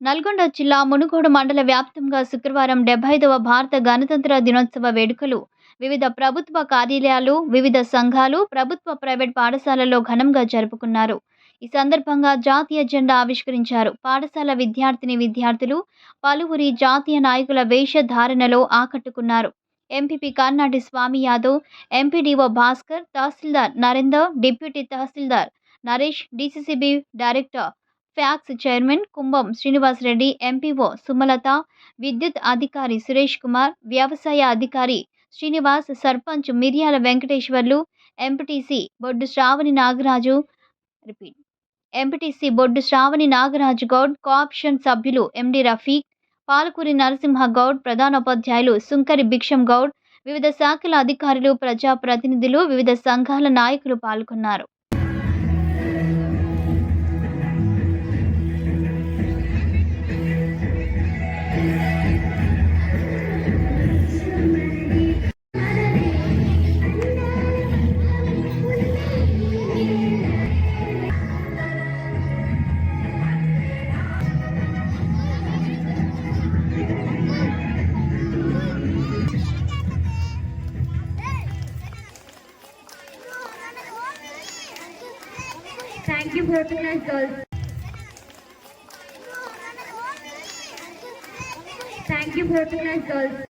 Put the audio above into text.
నల్గొండ జిల్లా మునుగోడు మండల వ్యాప్తంగా శుక్రవారం 75వ భారత గణతంత్ర దినోత్సవ వేడుకలు వివిధ ప్రభుత్వ కార్యాలయాలు, వివిధ సంఘాలు, ప్రభుత్వ ప్రైవేట్ పాఠశాలల్లో ఘనంగా జరుపుకున్నారు. ఈ సందర్భంగా జాతీయ జెండా ఆవిష్కరించారు. పాఠశాల విద్యార్థులు పలువురి జాతీయ నాయకుల వేషధారణలో ఆకట్టుకున్నారు. ఎంపీపీ కర్నాటి స్వామి యాదవ్, ఎంపీడీఓ భాస్కర్, తహసీల్దార్ నరేందర్, డిప్యూటీ తహసీల్దార్ నరేష్, డీసీసీబీ డైరెక్టర్ ఫ్యాక్స్ చైర్మన్ కుంభం శ్రీనివాసరెడ్డి, ఎంపీఓ సుమలత, విద్యుత్ అధికారి సురేష్ కుమార్, వ్యవసాయ అధికారి శ్రీనివాస్, సర్పంచ్ మిర్యాల వెంకటేశ్వర్లు, ఎంపీటీసీ బొడ్డు శ్రావణి నాగరాజు గౌడ్, కోఆప్షన్ సభ్యులు ఎండి రఫీక్, పాలకూరి నరసింహ గౌడ్, ప్రధానోపాధ్యాయులు సుంకరి భిక్షం గౌడ్, వివిధ శాఖల అధికారులు, ప్రజాప్రతినిధులు, వివిధ సంఘాల నాయకులు పాల్గొన్నారు. Thank you, both class girls. Thank you, both class girls.